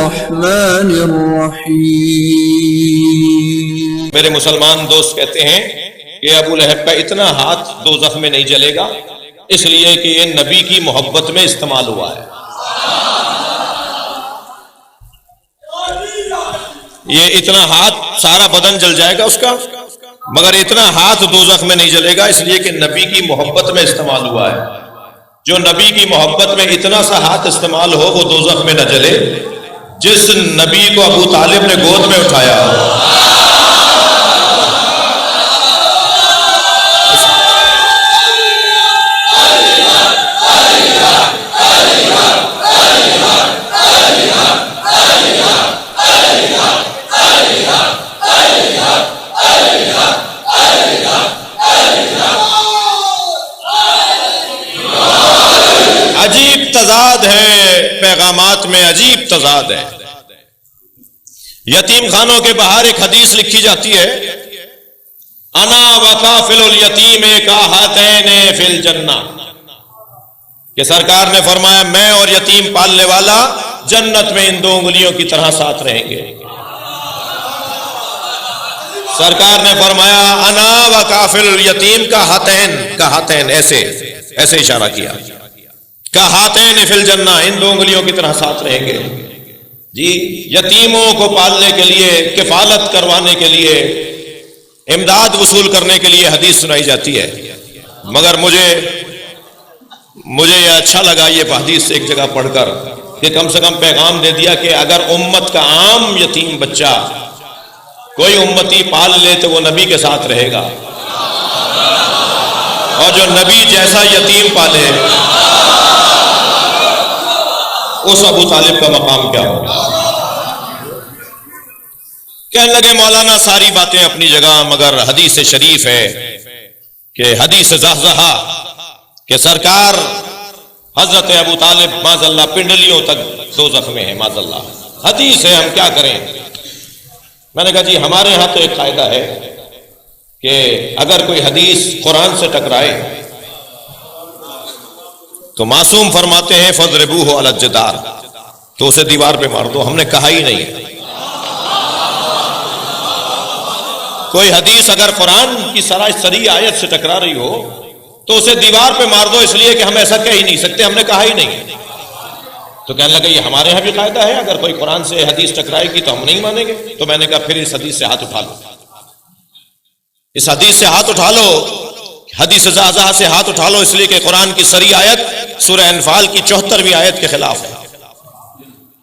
الرحمن الرحیم۔ میرے مسلمان دوست کہتے ہیں کہ ابو لہب کا اتنا ہاتھ دوزخ میں نہیں جلے گا، اس لیے کہ یہ نبی کی محبت میں استعمال ہوا ہے۔ یہ اتنا ہاتھ، سارا بدن جل جائے گا اس کا، مگر اتنا ہاتھ دوزخ میں نہیں جلے گا، اس لیے کہ نبی کی محبت میں استعمال ہوا ہے۔ جو نبی کی محبت میں اتنا سا ہاتھ استعمال ہو وہ دوزخ میں نہ جلے، جس نبی کو ابو طالب نے گود میں اٹھایا ہو۔ عجیب تضاد ہے، پیغامات میں عجیب تضاد ہے۔ یتیم خانوں کے باہر ایک حدیث لکھی جاتی ہے، انا وکافل الیتیم کاہاتین فی الجنہ، کہ سرکار نے فرمایا میں اور یتیم پالنے والا جنت میں ان دو انگلیوں کی طرح ساتھ رہیں گے۔ سرکار نے فرمایا انا وکافل الیتیم کاہاتین، ایسے اشارہ کیا، کاہاتین فی الجنہ، ان دو انگلیوں کی طرح ساتھ رہیں گے۔ جی، یتیموں کو پالنے کے لیے، کفالت کروانے کے لیے، امداد وصول کرنے کے لیے حدیث سنائی جاتی ہے، مگر مجھے یہ اچھا لگا یہ حدیث ایک جگہ پڑھ کر کہ کم سے کم پیغام دے دیا کہ اگر امت کا عام یتیم بچہ کوئی امتی پال لے تو وہ نبی کے ساتھ رہے گا، اور جو نبی جیسا یتیم پالے اس ابو طالب کا مقام کیا ہوگا۔ کہنے لگے مولانا ساری باتیں اپنی جگہ، مگر حدیث شریف ہے کہ حدیث زحزحہ کہ سرکار حضرت ابو طالب معاذ اللہ پنڈلیوں تک دوزخ میں ہے، معاذ اللہ حدیث ہے، ہم کیا کریں۔ میں نے کہا جی ہمارے ہاں تو ایک قاعدہ ہے کہ اگر کوئی حدیث قرآن سے ٹکرائے تو معصوم فرماتے ہیں فَاضْرِبُوهُ عَلَى الْجِدَارِ، تو اسے دیوار پہ مار دو، ہم نے کہا ہی نہیں۔ کوئی حدیث اگر قرآن کی سری آیت سے ٹکرا رہی ہو تو اسے دیوار پہ مار دو، اس لیے کہ ہم ایسا کہہ ہی نہیں سکتے، ہم نے کہا ہی نہیں۔ تو کہنے لگا یہ ہمارے یہاں بھی قاعدہ ہے، اگر کوئی قرآن سے حدیث ٹکرائے گی تو ہم نہیں مانیں گے۔ تو میں نے کہا پھر اس حدیث سے ہاتھ اٹھا لو، اس حدیث سے ہاتھ اٹھا لو، حدیث زحزحہ سے ہاتھ اٹھا لو، اس لیے کہ قرآن کی سری آیت سورہ انفال کی 74ویں آیت کے خلاف ہے۔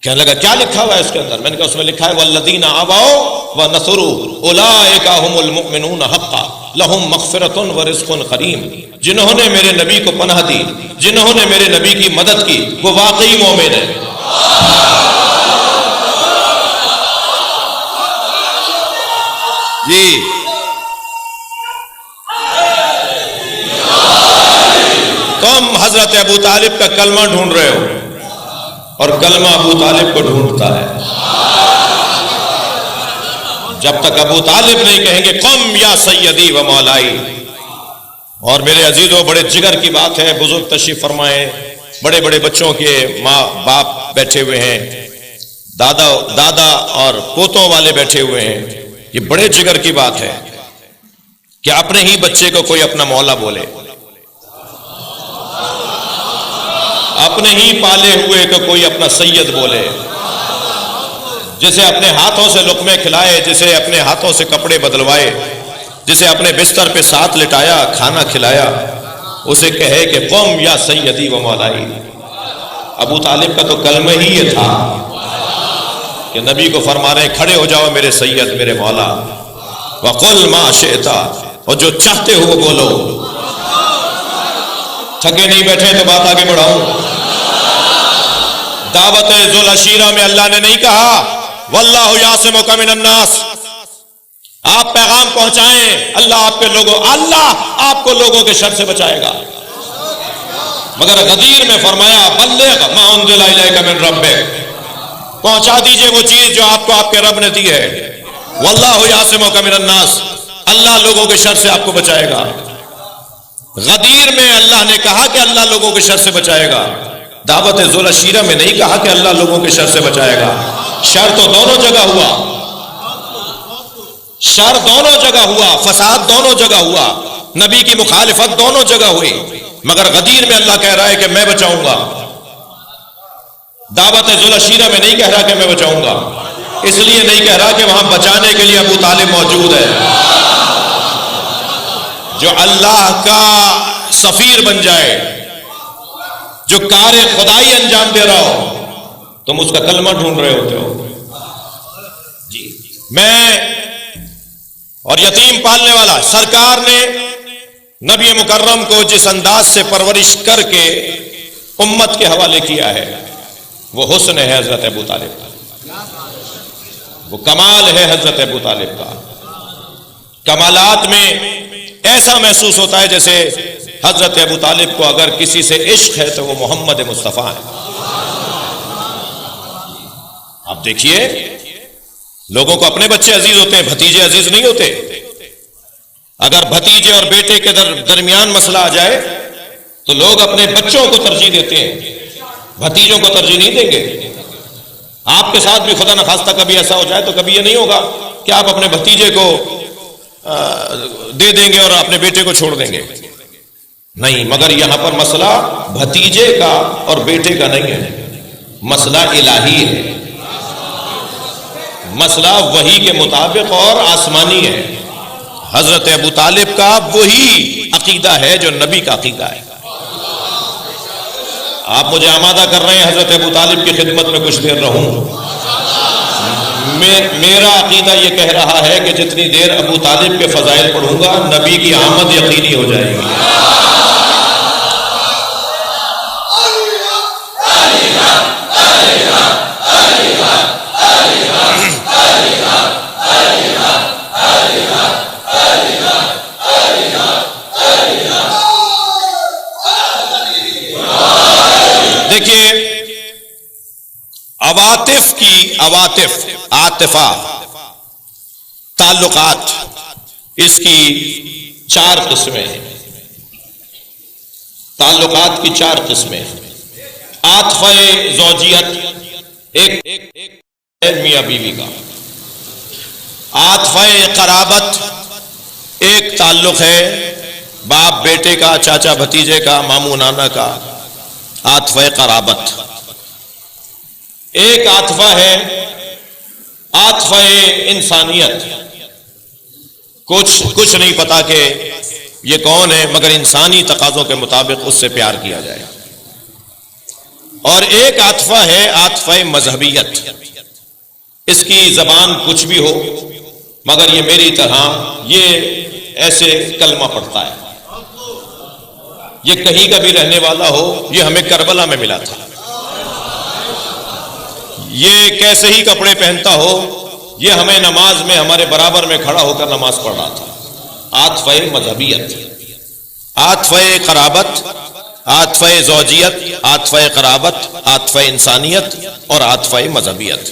کہنے لگا کیا لکھا ہوا ہے اس کے اندر؟ میں نے کہا اس میں لکھا ہے وَالَّذِينَ آوَوْا وَنَصَرُوا أُولَٰئِكَ هُمُ الْمُؤْمِنُونَ حَقًّا لَهُمْ مَغْفِرَةٌ وَرِزْقٌ كَرِيمٌ، جنہوں نے میرے نبی کو پناہ دی، جنہوں نے میرے نبی کی مدد کی، وہ واقعی مومن ہیں۔ جی تم حضرت ابو طالب کا کلمہ ڈھونڈ رہے ہو اور کلمہ ابو طالب کو ڈھونڈتا ہے۔ جب تک ابو طالب نہیں کہیں گے قم یا سیدی و مولائی۔ اور میرے عزیزوں بڑے جگر کی بات ہے، بزرگ تشریف فرمائیں، بڑے بڑے بچوں کے ماں باپ بیٹھے ہوئے ہیں، دادا اور پوتوں والے بیٹھے ہوئے ہیں، یہ بڑے جگر کی بات ہے کہ اپنے ہی بچے کو کوئی اپنا مولا بولے، اپنے ہی پالے ہوئے کو کوئی اپنا سید بولے، جسے اپنے ہاتھوں سے لقمے کھلائے، جسے اپنے ہاتھوں سے کپڑے بدلوائے، جسے اپنے بستر پہ ساتھ لٹایا، کھانا کھلایا، اسے کہے کہ قم یا سیدی و مولائی۔ ابو طالب کا تو کلمہ ہی یہ تھا کہ نبی کو فرما رہے کھڑے ہو جاؤ میرے سید، میرے مولا، وَقُلْ مَا شِئْتَ، اور جو چاہتے ہو وہ بولو۔ تھکے نہیں بیٹھے تو بات آگے بڑھاؤں۔ دعوت ذوالعشیرہ میں اللہ نے نہیں کہا وَاللَّهُ يَعْصِمُكَ مِنَ النَّاسِ، آپ پیغام پہنچائیں، اللہ آپ کو لوگوں کے شر سے بچائے گا، مگر غدیر میں فرمایا بلغ ما انزل الیک من ربک، پہنچا دیجئے وہ چیز جو آپ کو آپ کے رب نے دی ہے۔ واللہ یعصمک من الناس، اللہ لوگوں کے شر سے آپ کو بچائے گا۔ غدیر میں اللہ نے کہا کہ اللہ لوگوں کے شر سے بچائے گا، دعوت ذوالعشیرہ میں نہیں کہا کہ اللہ لوگوں کے شر سے بچائے گا۔ شر تو دونوں جگہ ہوا، شر دونوں جگہ ہوا، فساد دونوں جگہ ہوا، نبی کی مخالفت دونوں جگہ ہوئی، مگر غدیر میں اللہ کہہ رہا ہے کہ میں بچاؤں گا۔ دعوت ذوالشیرہ میں نہیں کہہ رہا کہ میں بچاؤں گا، اس لیے نہیں کہہ رہا کہ وہاں بچانے کے لیے ابو طالب موجود ہے، جو اللہ کا سفیر بن جائے، جو کار خدائی انجام دے رہا ہو، تم اس کا کلمہ ڈھونڈ رہے ہوتے ہو۔ جی میں اور یتیم پالنے والا، سرکار نے نبی مکرم کو جس انداز سے پرورش کر کے امت کے حوالے کیا ہے، وہ حسن ہے حضرت ابو طالب کا، وہ کمال ہے حضرت ابو طالب کا۔ کمالات میں ایسا محسوس ہوتا ہے جیسے حضرت ابو طالب کو اگر کسی سے عشق ہے تو وہ محمد مصطفیٰ ہے۔ آپ دیکھیے، لوگوں کو اپنے بچے عزیز ہوتے ہیں، بھتیجے عزیز نہیں ہوتے۔ اگر بھتیجے اور بیٹے کے درمیان مسئلہ آ جائے تو لوگ اپنے بچوں کو ترجیح دیتے ہیں، بھتیجوں کو ترجیح نہیں دیں گے۔ آپ کے ساتھ بھی خدا نخواستہ کبھی ایسا ہو جائے تو کبھی یہ نہیں ہوگا کہ آپ اپنے بھتیجے کو دے دیں گے اور اپنے بیٹے کو چھوڑ دیں گے، نہیں، مگر یہاں پر مسئلہ بھتیجے کا اور بیٹے کا نہیں ہے، مسئلہ الہی ہے، مسئلہ وحی کے مطابق اور آسمانی ہے۔ حضرت ابو طالب کا وہی عقیدہ ہے جو نبی کا عقیدہ ہے۔ آپ مجھے آمادہ کر رہے ہیں حضرت ابو طالب کی خدمت میں کچھ دیر رہوں۔ میرا عقیدہ یہ کہہ رہا ہے کہ جتنی دیر ابو طالب کے فضائل پڑھوں گا، نبی کی آمد یقینی ہو جائے گی۔ دیکھیے، عواطف کی عاطفہ، تعلقات، اس کی 4 قسمیں ہیں۔ تعلقات کی 4 قسمیں ہیں۔ عاطفہ زوجیت ایک میاں بیوی کا، عاطفہ قرابت ایک تعلق ہے باپ بیٹے کا، چاچا بھتیجے کا، ماموں نانا کا، عاطفہ قرابت۔ ایک عاطفہ ہے عاطفہ انسانیت، کچھ نہیں پتا کہ یہ کون ہے، مگر انسانی تقاضوں کے مطابق اس سے پیار کیا جائے۔ اور ایک عاطفہ ہے عاطفہ مذہبیت، اس کی زبان کچھ بھی ہو مگر یہ میری طرح یہ ایسے کلمہ پڑھتا ہے، یہ کہیں کا بھی رہنے والا ہو، یہ ہمیں کربلا میں ملا تھا، یہ کیسے ہی کپڑے پہنتا ہو، یہ ہمیں نماز میں ہمارے برابر میں کھڑا ہو کر نماز پڑھ رہا تھا۔ عاطفہ مذہبیت، عاطفہ قرابت، عاطفہ زوجیت، عاطفہ قرابت، عاطفہ انسانیت اور عاطفہ مذہبیت۔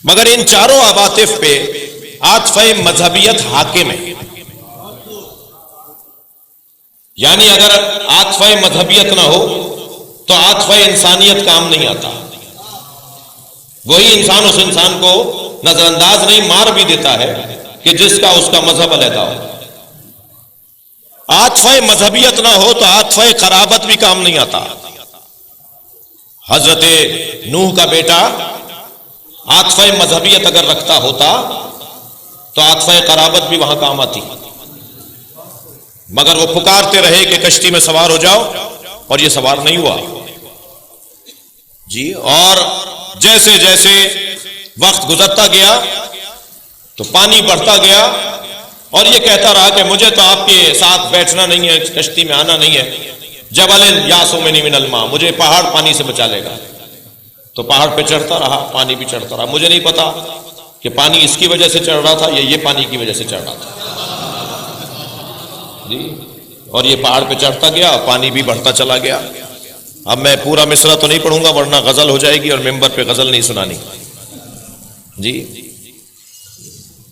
مگر ان چاروں عواطف پہ عاطفہ مذہبیت حاکم ہے، یعنی اگر عاطفہ مذہبیت نہ ہو تو عاطفہ انسانیت کام نہیں آتا۔ وہی انسان اس انسان کو نظر انداز نہیں، مار بھی دیتا ہے کہ جس کا اس کا مذہب علیحدہ ہو۔ عاطفہ مذہبیت نہ ہو تو عاطفہ قرابت بھی کام نہیں آتا۔ حضرت نوح کا بیٹا عاطفہ مذہبیت اگر رکھتا ہوتا تو عاطفہ قرابت بھی وہاں کام آتی، مگر وہ پکارتے رہے کہ کشتی میں سوار ہو جاؤ، اور یہ سوار نہیں ہوا جی۔ اور جیسے جیسے وقت گزرتا گیا تو پانی بڑھتا گیا، اور یہ کہتا رہا کہ مجھے تو آپ کے ساتھ بیٹھنا نہیں ہے، کشتی میں آنا نہیں ہے، جبل یاسمنی من الماء، مجھے پہاڑ پانی سے بچا لے گا۔ تو پہاڑ پہ چڑھتا رہا، پانی بھی چڑھتا رہا، مجھے نہیں پتا کہ پانی اس کی وجہ سے چڑھ رہا تھا یا یہ پانی کی وجہ سے چڑھ رہا تھا جی۔ اور یہ پہاڑ پہ چڑھتا گیا، پانی بھی بڑھتا چلا گیا۔ اب میں پورا مصرع تو نہیں پڑھوں گا ورنہ غزل ہو جائے گی اور ممبر پہ غزل نہیں سنانی جی۔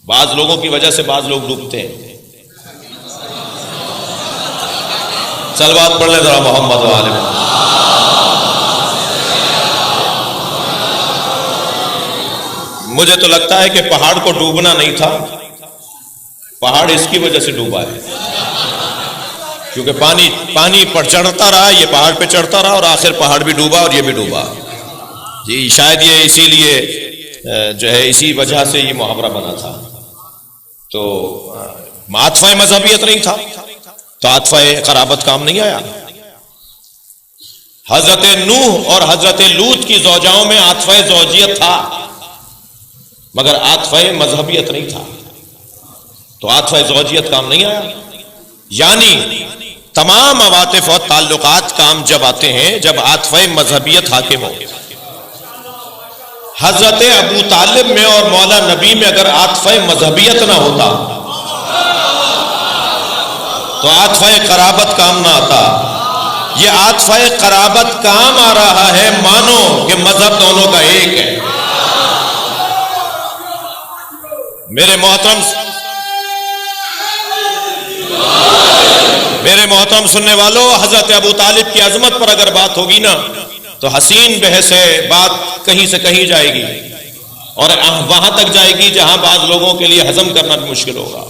بعض لوگوں کی وجہ سے بعض لوگ ڈوبتے ہیں۔ صلوات پڑھ لیں ذرا محمد و آل محمد۔ مجھے تو لگتا ہے کہ پہاڑ کو ڈوبنا نہیں تھا، پہاڑ اس کی وجہ سے ڈوبا ہے، کیونکہ پانی پر چڑھتا رہا، یہ پہاڑ پہ چڑھتا رہا اور آخر پہاڑ بھی ڈوبا اور یہ بھی ڈوبا۔ جی شاید یہ اسی لیے جو ہے اسی وجہ سے یہ محاورہ بنا تھا۔ تو عاطفہ مذہبیت نہیں تھا تو عاطفہ قرابت کام نہیں آیا۔ حضرت نوح اور حضرت لوط کی زوجاؤں میں عاطفہ زوجیت تھا مگر عاطفہ مذہبیت نہیں تھا، تو عاطفہ زوجیت کام نہیں آیا۔ یعنی تمام عواطف اور تعلقات کام جب آتے ہیں جب عاطفہ مذہبیت حاکم ہو۔ حضرت ابو طالب میں اور مولا نبی میں اگر عاطفہ مذہبیت نہ ہوتا تو عاطفہ قرابت کام نہ آتا۔ یہ عاطفہ قرابت کام آ رہا ہے، مانو کہ مذہب دونوں کا ایک ہے۔ میرے محترم سننے والوں، حضرت ابو طالب کی عظمت پر اگر بات ہوگی نا تو حسین بحث ہے، بات کہیں سے کہیں جائے گی اور وہاں تک جائے گی جہاں بعض لوگوں کے لیے ہضم کرنا بھی مشکل ہوگا۔